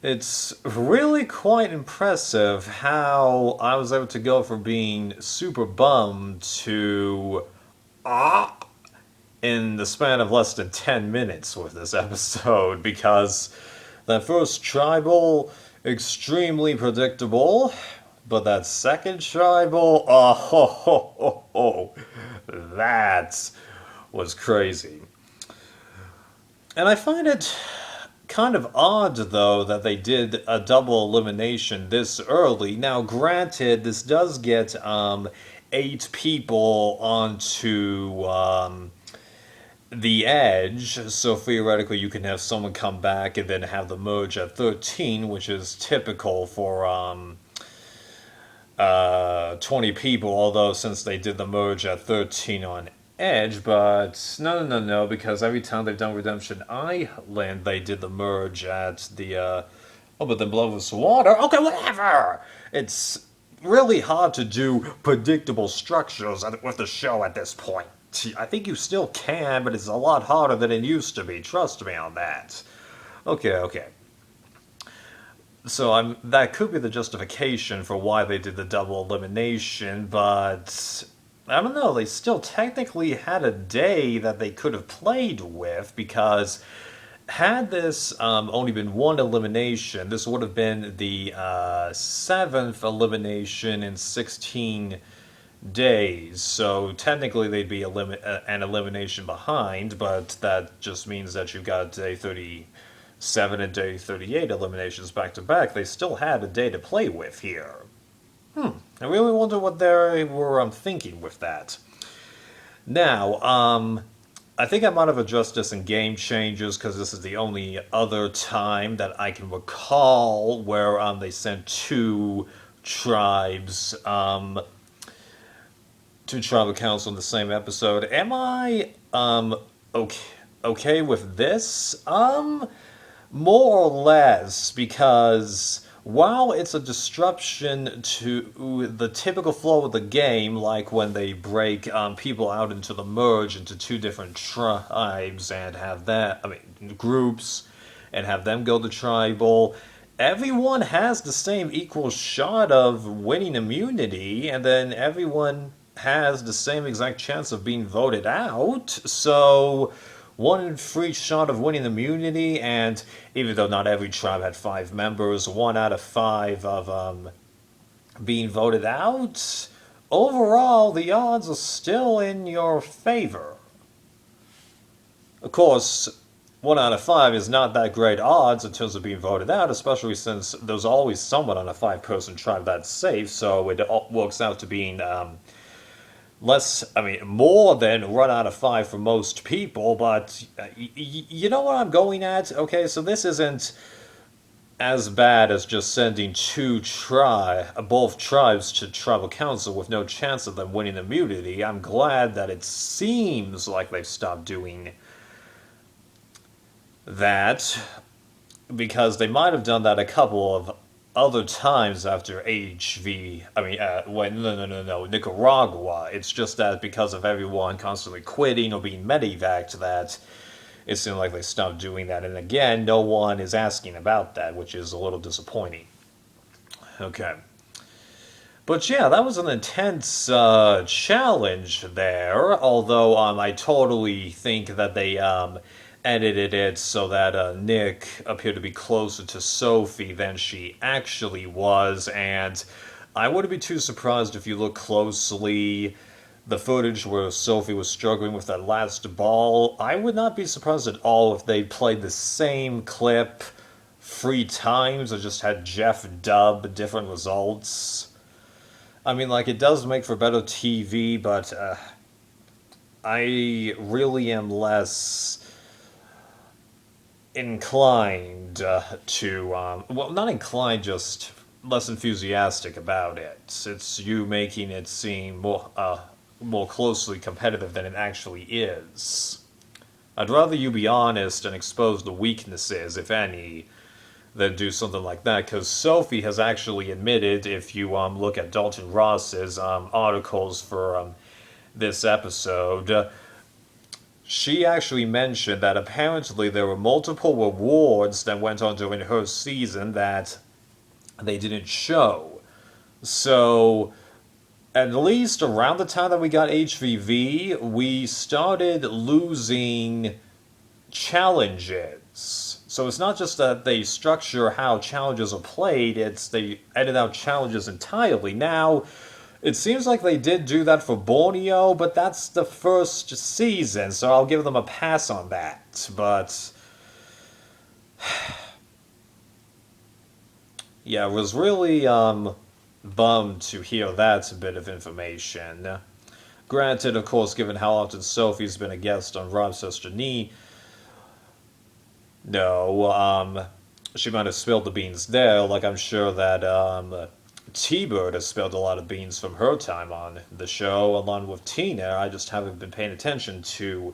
It's really quite impressive how I was able to go from being super bummed to ah in the span of less than 10 minutes with this episode because that first tribal, extremely predictable, but that second tribal, oh, ho, ho, ho, ho, that was crazy. And I find it kind of odd, though, that they did a double elimination this early. Now, granted, this does get 8 people onto the edge, so theoretically you can have someone come back and then have the merge at 13, which is typical for 20 people, although since they did the merge at 13 on Edge, but no, because every time they've done Redemption Island, they did the merge at the, oh, but then Blood was Water. Okay, whatever! It's really hard to do predictable structures with the show at this point. I think you still can, but it's a lot harder than it used to be. Trust me on that. Okay. So that could be the justification for why they did the double elimination, but I don't know. They still technically had a day that they could have played with because had this only been one elimination, this would have been the seventh elimination in 16 days. So technically they'd be an elimination behind, but that just means that you've got day 37 and day 38 eliminations back to back. They still had a day to play with here. I really wonder what they were thinking with that. Now, I think I might have addressed this in Game Changers because this is the only other time that I can recall where they sent two tribal council in the same episode. Am I okay with this? More or less, because while it's a disruption to the typical flow of the game, like when they break people out into the merge into two different tribes and have groups, and have them go to tribal, everyone has the same equal shot of winning immunity, and then everyone has the same exact chance of being voted out. So one free shot of winning immunity, and even though not every tribe had 5 members, 1 out of 5 of being voted out, overall the odds are still in your favor. Of course, 1 out of 5 is not that great odds in terms of being voted out, especially since there's always someone on a 5-person tribe that's safe, so it works out to being more than 1 out of 5 for most people, but you know what I'm going at? Okay, so this isn't as bad as just sending both tribes to tribal council with no chance of them winning immunity. I'm glad that it seems like they've stopped doing that, because they might have done that a couple of other times after Nicaragua. It's just that because of everyone constantly quitting or being medevaced, that it seemed like they stopped doing that. And again, no one is asking about that, which is a little disappointing. Okay. But yeah, that was an intense challenge there, although I totally think that they edited it so that Nick appeared to be closer to Sophie than she actually was, and I wouldn't be too surprised if you look closely the footage where Sophie was struggling with that last ball. I would not be surprised at all if they played the same clip 3 times or just had Jeff dub different results. It does make for better TV, but I really am less inclined not inclined, just less enthusiastic about it. It's you making it seem more closely competitive than it actually is. I'd rather you be honest and expose the weaknesses, if any, than do something like that, because Sophie has actually admitted, if you look at Dalton Ross's articles for this episode, she actually mentioned that apparently there were multiple rewards that went on during her season that they didn't show. So, at least around the time that we got HVV, we started losing challenges. So it's not just that they structure how challenges are played, it's they edit out challenges entirely. Now, it seems like they did do that for Borneo, but that's the first season, so I'll give them a pass on that. But yeah, it was really bummed to hear that bit of information. Granted, of course, given how often Sophie's been a guest on Rob's Sister Knee, no, she might have spilled the beans there, like I'm sure that T-Bird has spilled a lot of beans from her time on the show, along with Tina. I just haven't been paying attention to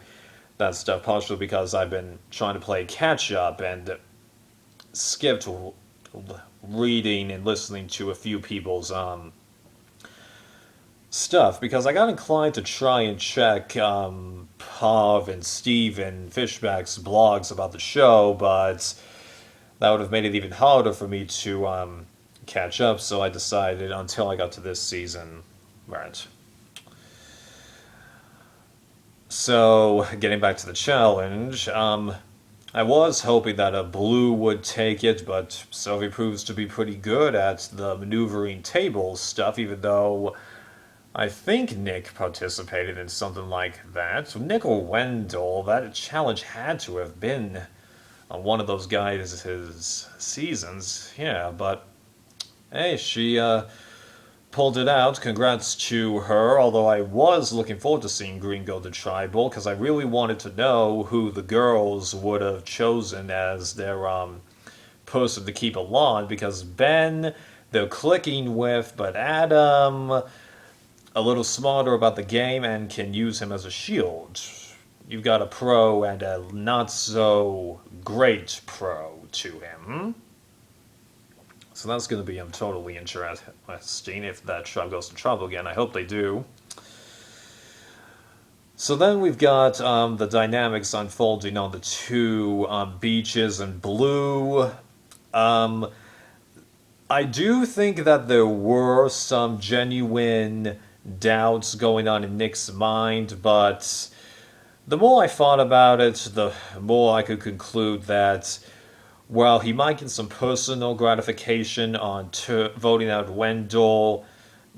that stuff, partially because I've been trying to play catch-up and skipped reading and listening to a few people's stuff, because I got inclined to try and check Pav and Steve and Fishback's blogs about the show, but that would have made it even harder for me to catch up, so I decided until I got to this season. Right. So, getting back to the challenge, I was hoping that a blue would take it, but Sophie proves to be pretty good at the maneuvering table stuff, even though I think Nick participated in something like that. So Nick or Wendell, that challenge had to have been on one of those guys' his seasons. Yeah, but hey, she pulled it out. Congrats to her, although I was looking forward to seeing Green go to Tribal, because I really wanted to know who the girls would have chosen as their person to keep along, because Ben, they're clicking with, but Adam, a little smarter about the game and can use him as a shield. You've got a pro and a not-so-great pro to him. So that's going to be totally interesting if that tribe goes to trouble again. I hope they do. So then we've got the dynamics unfolding on the two beaches and blue. I do think that there were some genuine doubts going on in Nick's mind, but the more I thought about it, the more I could conclude that while he might get some personal gratification on voting out Wendell,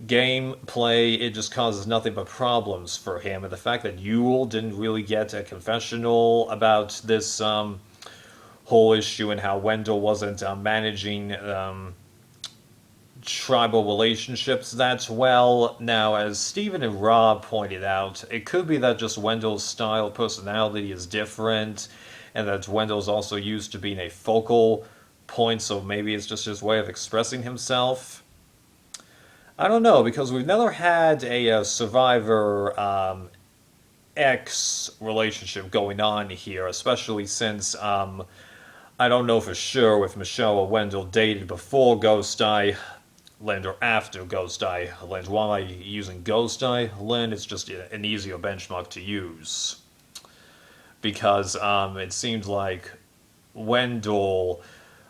gameplay, it just causes nothing but problems for him. And the fact that Yule didn't really get a confessional about this whole issue and how Wendell wasn't managing tribal relationships that well. Now, as Steven and Rob pointed out, it could be that just Wendell's style of personality is different, and that Wendell's also used to being a focal point, so maybe it's just his way of expressing himself. I don't know, because we've never had a Survivor X relationship going on here, especially since I don't know for sure if Michelle or Wendell dated before Ghost Island or after Ghost Island. Why am I using Ghost Island? It's just an easier benchmark to use. Because it seemed like Wendell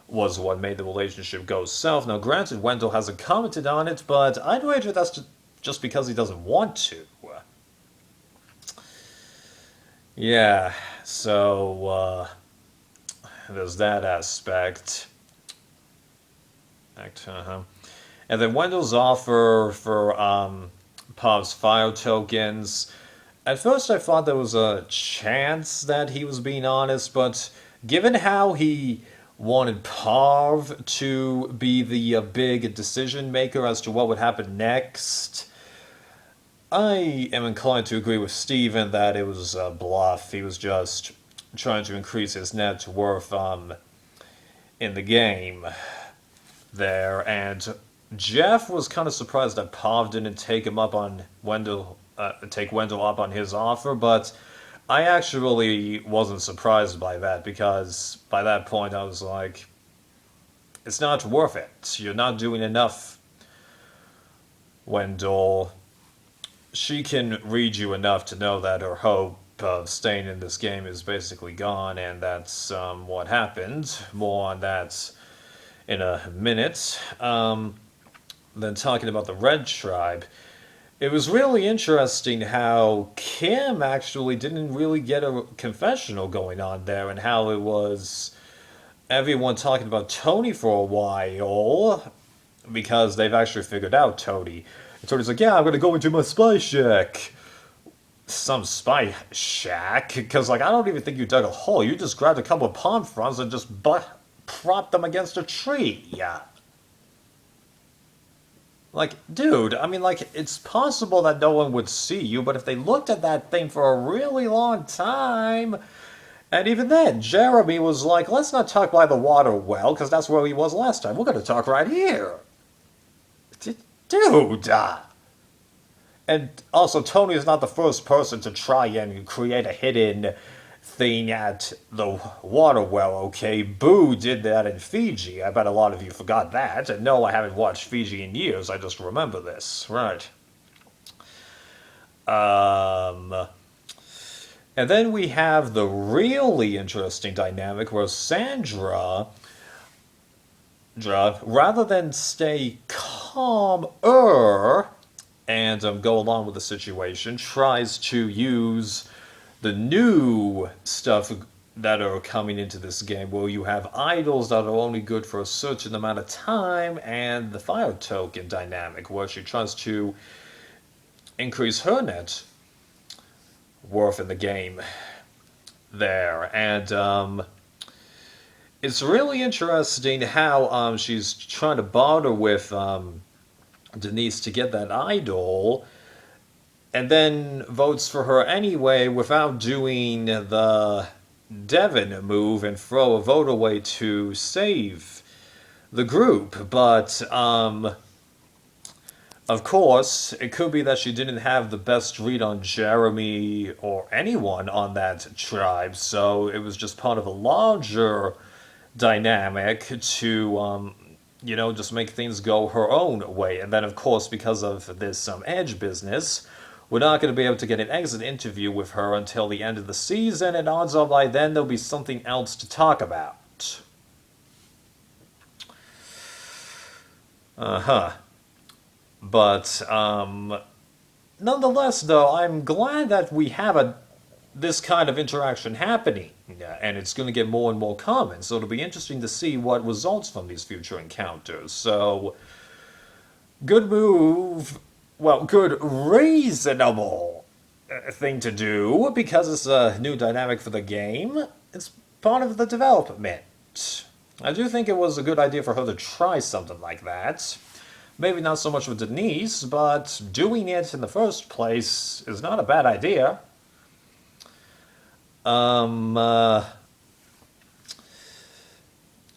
was what made the relationship go south. Now, granted, Wendell hasn't commented on it, but I'd wager that's just because he doesn't want to. Yeah, so there's that aspect. And then Wendell's offer for Pav's fire tokens. At first I thought there was a chance that he was being honest, but given how he wanted Pav to be the big decision maker as to what would happen next, I am inclined to agree with Steven that it was a bluff. He was just trying to increase his net worth in the game there, and Jeff was kind of surprised that Pav didn't take him up on Wendell up on his offer, but I actually wasn't surprised by that, because by that point I was like, it's not worth it. You're not doing enough, Wendell. She can read you enough to know that her hope of staying in this game is basically gone, and that's what happened. More on that in a minute. Then talking about the Red Tribe, it was really interesting how Kim actually didn't really get a confessional going on there, and how it was everyone talking about Tony for a while because they've actually figured out Tony. And Tony's like, yeah, I'm gonna go into my spy shack. Some spy shack? Because, like, I don't even think you dug a hole. You just grabbed a couple of palm fronds and just propped them against a tree. Yeah. Like, dude, I mean, like, it's possible that no one would see you, but if they looked at that thing for a really long time, and even then, Jeremy was like, let's not talk by the water well, because that's where he was last time. We're going to talk right here. Dude! And also, Tony is not the first person to try and create a hidden thing at the water well, okay? Boo did that in Fiji. I bet a lot of you forgot that. And no, I haven't watched Fiji in years. I just remember this. Right. And then we have the really interesting dynamic where Sandra, rather than stay calmer and go along with the situation, tries to use the new stuff that are coming into this game, where you have idols that are only good for a certain amount of time, and the fire token dynamic, where she tries to increase her net worth in the game there. And it's really interesting how she's trying to barter with Denise to get that idol, and then votes for her anyway without doing the Devin move and throw a vote away to save the group. But of course, it could be that she didn't have the best read on Jeremy or anyone on that tribe, so it was just part of a larger dynamic to just make things go her own way. And then, of course, because of this Edge business, we're not going to be able to get an exit interview with her until the end of the season, and odds are by then there'll be something else to talk about. But nonetheless, though, I'm glad that we have this kind of interaction happening, and it's going to get more and more common, so it'll be interesting to see what results from these future encounters. So, good move, well, good reasonable thing to do, because it's a new dynamic for the game. It's part of the development. I do think it was a good idea for her to try something like that. Maybe not so much with Denise, but doing it in the first place is not a bad idea.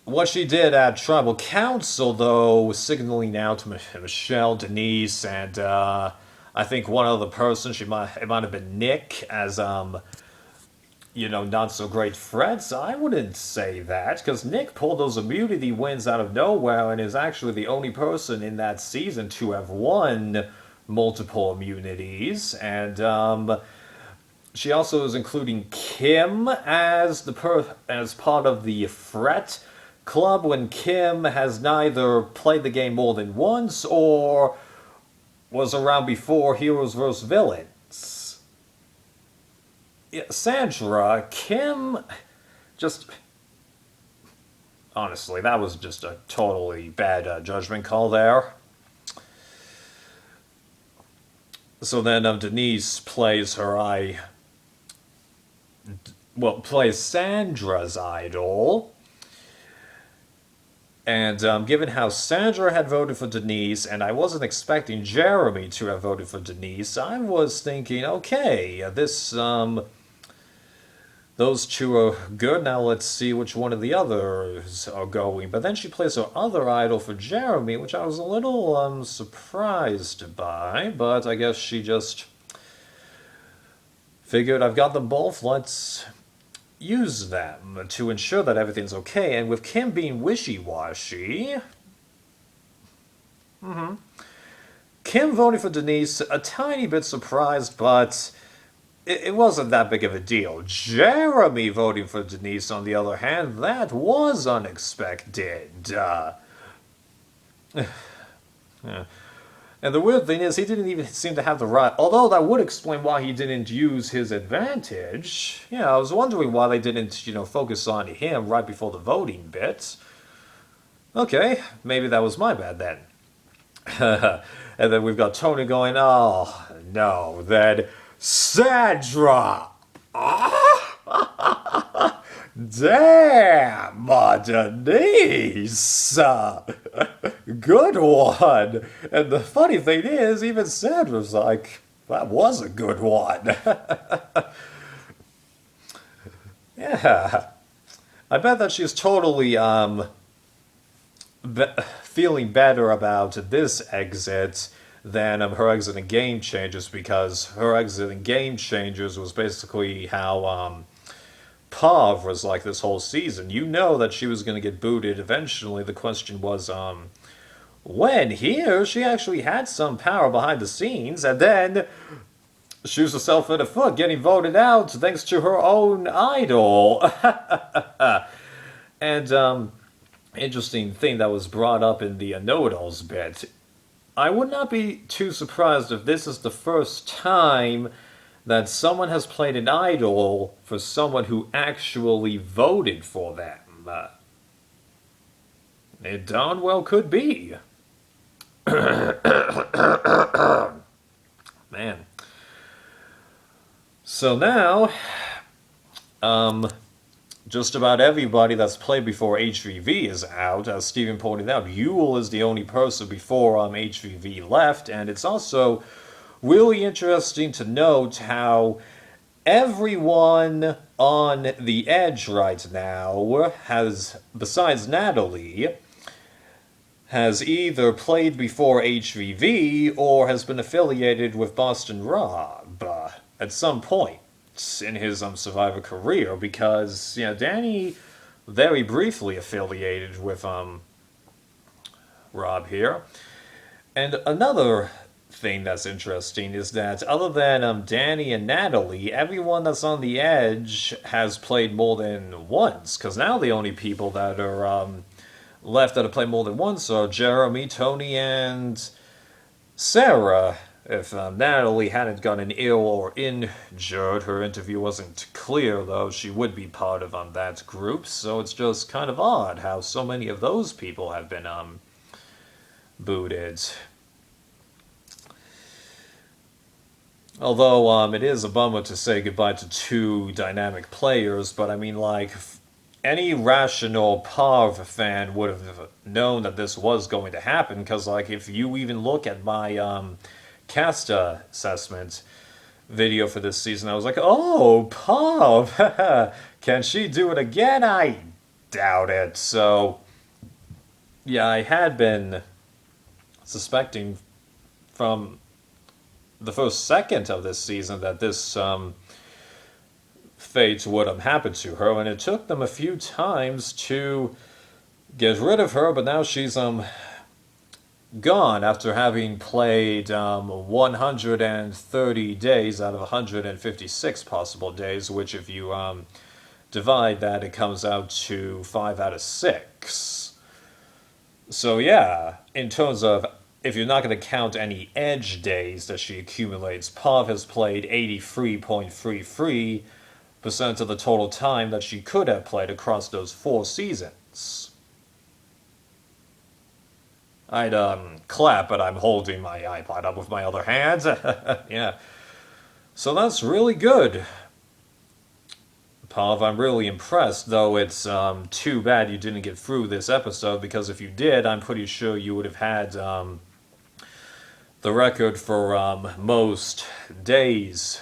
What she did at Tribal Council, though, signaling out to Michelle, Denise, and I think one other person, it might have been Nick, as not so great threats. I wouldn't say that, because Nick pulled those immunity wins out of nowhere and is actually the only person in that season to have won multiple immunities. And she also is including Kim as part of the threat club, when Kim has neither played the game more than once or was around before Heroes vs. Villains. Yeah, Sandra, Kim, just... honestly, that was just a totally bad judgment call there. So then Denise plays plays Sandra's idol. And given how Sandra had voted for Denise, and I wasn't expecting Jeremy to have voted for Denise, I was thinking, okay, those two are good, now let's see which one of the others are going. But then she plays her other idol for Jeremy, which I was a little surprised by, but I guess she just figured, I've got them both, let's use them to ensure that everything's okay. And with Kim being wishy-washy, Kim voting for Denise, a tiny bit surprised, but it wasn't that big of a deal. Jeremy voting for Denise, on the other hand, that was unexpected. Yeah. And the weird thing is, he didn't even seem to have the right. Although that would explain why he didn't use his advantage. Yeah, I was wondering why they didn't, focus on him right before the voting bit. Okay, maybe that was my bad then. And then we've got Tony going, oh, no, then Sandra! Damn, Denise! Good one! And the funny thing is, even Sandra's like, that was a good one. Yeah. I bet that she's totally, feeling better about this exit than her exit in Game Changers, because her exit in Game Changers was basically how Pav was like this whole season. You know that she was going to get booted eventually. The question was, when? Here, she actually had some power behind the scenes, and then shoots herself in the foot, getting voted out thanks to her own idol. And, interesting thing that was brought up in the know-it-alls bit. I would not be too surprised if this is the first time that someone has played an idol for someone who actually voted for them. It darn well could be. Man. So now, just about everybody that's played before HVV is out. As Steven pointed out, Yule is the only person before HVV left, and it's also really interesting to note how everyone on the edge right now has, besides Natalie, has either played before HVV or has been affiliated with Boston Rob at some point in his Survivor career, because Danny very briefly affiliated with Rob here. And another thing that's interesting is that other than Danny and Natalie, everyone that's on the edge has played more than once, because now the only people that are left that have played more than once are Jeremy, Tony, and Sarah. If Natalie hadn't gotten ill or injured, her interview wasn't clear, though she would be part of that group, so it's just kind of odd how so many of those people have been booted. Although it is a bummer to say goodbye to two dynamic players, but I mean, like, any rational Pav fan would have known that this was going to happen, because, like, if you even look at my cast assessment video for this season, I was like, oh, Pav, can she do it again? I doubt it. So, yeah, I had been suspecting from the first second of this season that this fate would have happened to her, and it took them a few times to get rid of her, but now she's gone after having played 130 days out of 156 possible days, which if you divide that, it comes out to 5 out of 6. So yeah, in terms of, if you're not going to count any edge days that she accumulates, Pav has played 83.33% of the total time that she could have played across those 4 seasons. I'd clap, but I'm holding my iPod up with my other hand. Yeah. So that's really good. Pav, I'm really impressed, though it's too bad you didn't get through this episode, because if you did, I'm pretty sure you would have had the record for most days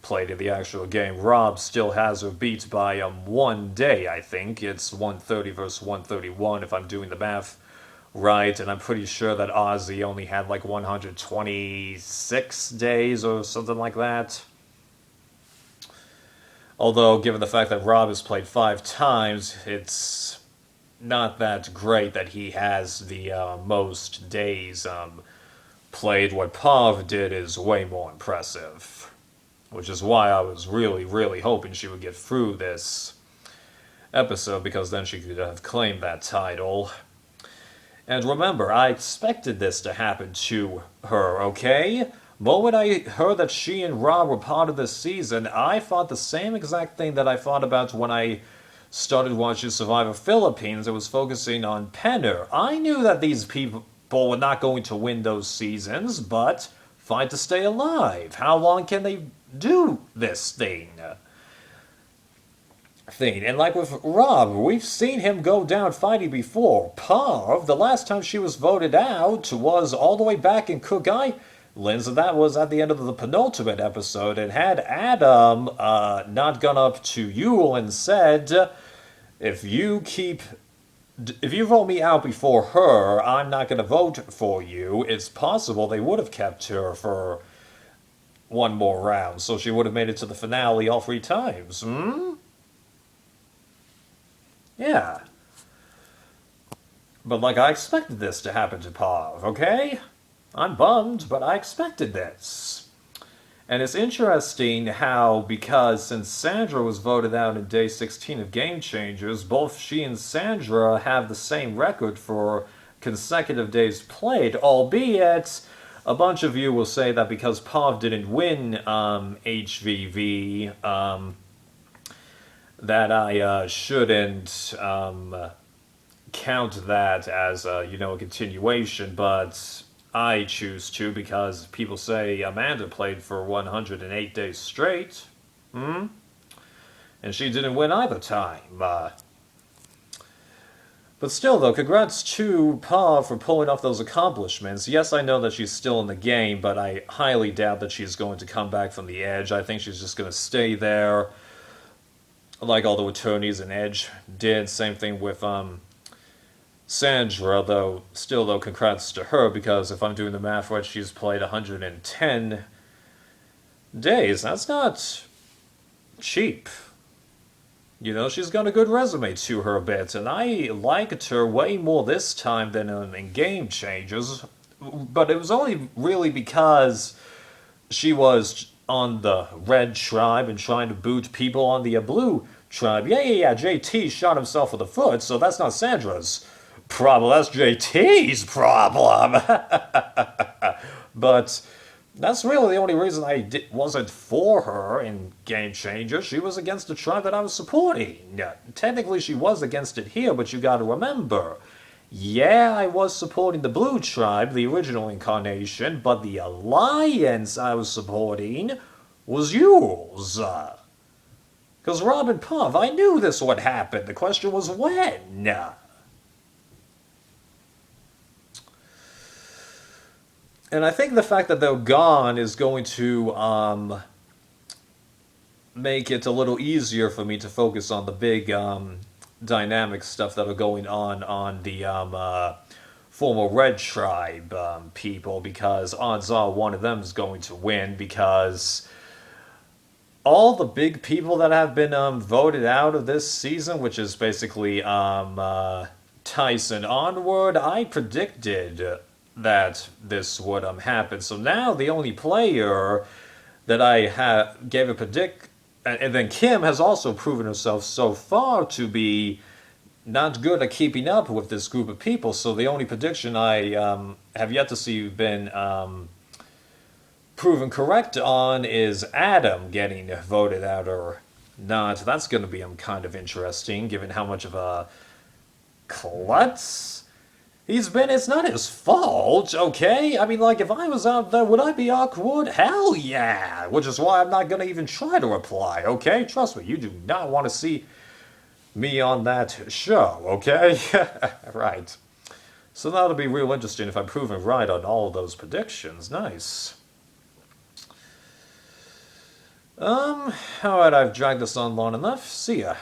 played in the actual game. Rob still has her beat by 1 day, I think. It's 130 versus 131, if I'm doing the math right, and I'm pretty sure that Ozzy only had like 126 days or something like that. Although, given the fact that Rob has played 5 times, it's not that great that he has the most days played. What Pav did is way more impressive. which is why I was really, really hoping she would get through this episode, because then she could have claimed that title. And remember, I expected this to happen to her, okay? Moment I heard that she and Rob were part of this season, I thought the same exact thing that I thought about when I started watching Survivor Philippines. It was focusing on Penner. I knew that these people were not going to win those seasons, but fight to stay alive. How long can they do this thing? And like with Rob, we've seen him go down fighting before. Parv, the last time she was voted out was all the way back in Cook Islands, and that was at the end of the penultimate episode. And had Adam not gone up to Yul and said, if you vote me out before her, I'm not going to vote for you, it's possible they would have kept her for one more round, so she would have made it to the finale all 3 times. Yeah. But like, I expected this to happen to Parv, okay? I'm bummed, but I expected this. And it's interesting how, because since Sandra was voted out in day 16 of Game Changers, both she and Sandra have the same record for consecutive days played, albeit a bunch of you will say that because Parv didn't win HVV, that I shouldn't count that as a continuation, but I choose to, because people say Amanda played for 108 days straight, and she didn't win either time. But still, though, congrats to Pa for pulling off those accomplishments. Yes, I know that she's still in the game, but I highly doubt that she's going to come back from the Edge. I think she's just going to stay there, like all the attorneys in Edge did. Same thing with Sandra, though. Still, though, congrats to her, because if I'm doing the math right, she's played 110 days. That's not cheap. She's got a good resume to her a bit, and I liked her way more this time than in Game Changers. But it was only really because she was on the red tribe and trying to boot people on the blue tribe. Yeah, JT shot himself in the foot, so that's not Sandra's problem, that's JT's problem. But that's really the only reason I wasn't for her in Game Changer. She was against the tribe that I was supporting. Technically, she was against it here, but you gotta remember, yeah, I was supporting the Blue Tribe, the original incarnation, but the alliance I was supporting was yours. Because Rob and Puff, I knew this would happen. The question was when. And I think the fact that they're gone is going to make it a little easier for me to focus on the big dynamic stuff that are going on the former Red Tribe people, because odds are one of them is going to win, because all the big people that have been voted out of this season, which is basically Tyson onward, I predicted that this would happen. So now the only player that I gave a predict, and then Kim has also proven herself so far to be not good at keeping up with this group of people. So the only prediction I have yet to see been proven correct on is Adam getting voted out or not. That's going to be kind of interesting, given how much of a klutz he's been. It's not his fault, okay? I mean, like, if I was out there, would I be awkward? Hell yeah! Which is why I'm not gonna even try to reply, okay? Trust me, you do not want to see me on that show, okay? Right. So that'll be real interesting if I'm proven right on all of those predictions. Nice. Alright, I've dragged this on long enough. See ya.